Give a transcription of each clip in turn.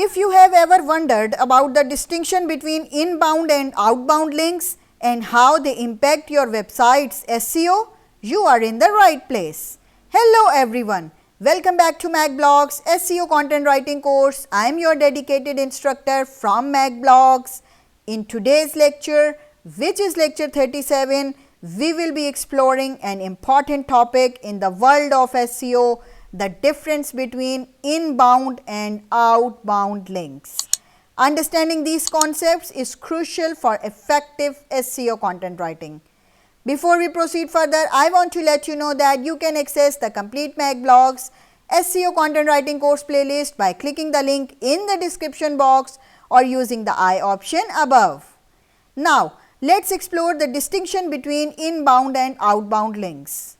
If you have ever wondered about the distinction between inbound and outbound links and how they impact your website's SEO, you are in the right place. Hello everyone, welcome back to makblogs SEO content writing course. I am your dedicated instructor from makblogs. In today's lecture, which is lecture 37, we will be exploring an important topic in the world of SEO, the difference between inbound and outbound links. Understanding these concepts is crucial for effective SEO content writing. Before we proceed further, I want to let you know that you can access the complete makblogs SEO content writing course playlist by clicking the link in the description box or using the I option above. Now, let's explore the distinction between inbound and outbound links.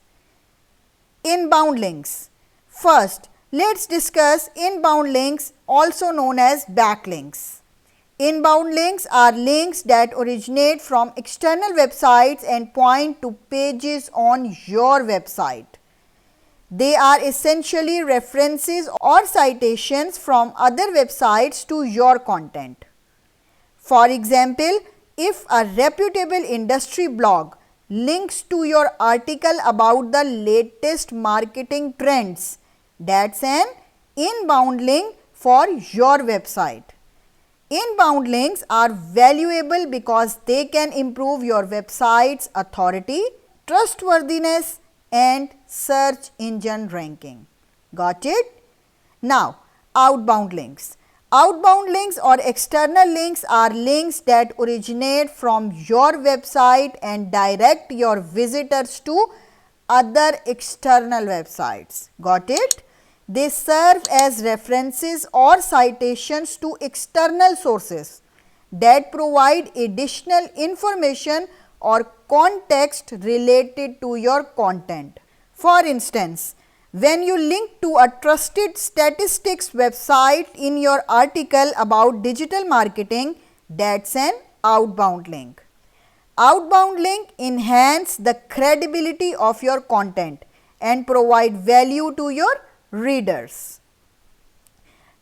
Inbound links. First, let's discuss inbound links, also known as backlinks. Inbound links are links that originate from external websites and point to pages on your website. They are essentially references or citations from other websites to your content. For example, if a reputable industry blog links to your article about the latest marketing trends, that's an inbound link for your website. Inbound links are valuable because they can improve your website's authority, trustworthiness, and search engine ranking. Got it? Now, outbound links. Outbound links or external links are links that originate from your website and direct your visitors to other external websites. Got it? They serve as references or citations to external sources that provide additional information or context related to your content. For instance, when you link to a trusted statistics website in your article about digital marketing, that's an outbound link. Outbound link enhance the credibility of your content and provide value to your readers.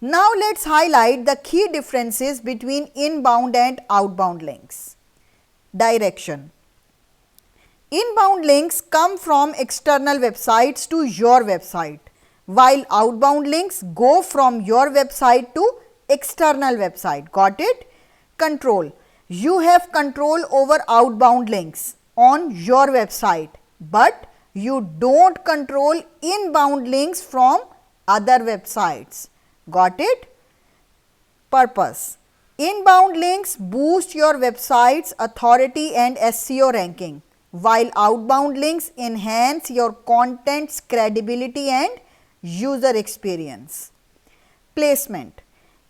Now, let's highlight the key differences between inbound and outbound links. Direction. Inbound links come from external websites to your website, while outbound links go from your website to external website. Got it? Control. You have control over outbound links on your website, but you don't control inbound links from other websites. Got it? Purpose. Inbound links boost your website's authority and SEO ranking, while outbound links enhance your content's credibility and user experience. Placement.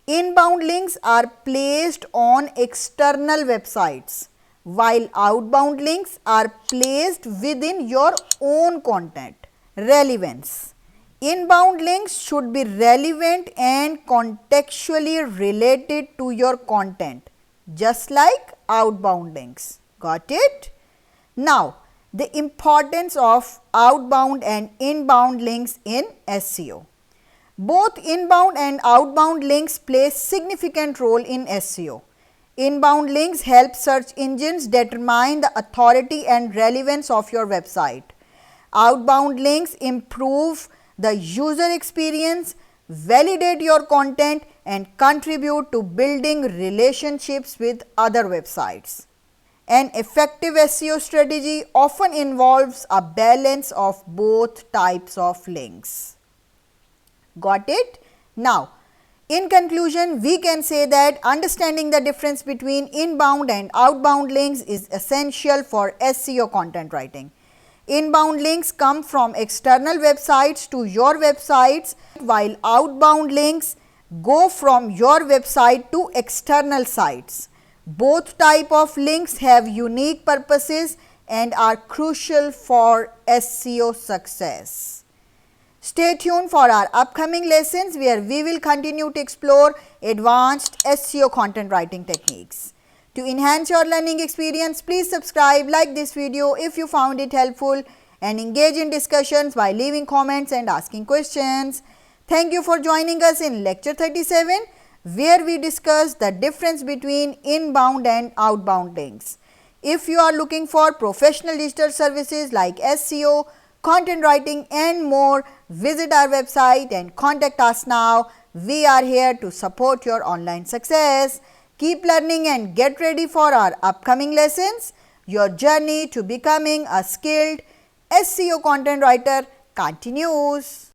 Inbound links are placed on external websites, while outbound links are placed within your own content. Relevance. Inbound links should be relevant and contextually related to your content, just like outbound links. Got it? Now, the importance of outbound and inbound links in SEO. Both inbound and outbound links play significant role in SEO. Inbound links help search engines determine the authority and relevance of your website. Outbound links improve the user experience, validate your content, and contribute to building relationships with other websites. An effective SEO strategy often involves a balance of both types of links. Got it? Now, in conclusion, we can say that understanding the difference between inbound and outbound links is essential for SEO content writing. Inbound links come from external websites to your websites, while outbound links go from your website to external sites. Both types of links have unique purposes and are crucial for SEO success. Stay tuned for our upcoming lessons where we will continue to explore advanced SEO content writing techniques. To enhance your learning experience, please subscribe, like this video if you found it helpful, and engage in discussions by leaving comments and asking questions. Thank you for joining us in lecture 37. where we discuss the difference between inbound and outbound links. If you are looking for professional digital services like SEO, content writing and more, visit our website and contact us now. We are here to support your online success. Keep learning and get ready for our upcoming lessons. Your journey to becoming a skilled SEO content writer continues.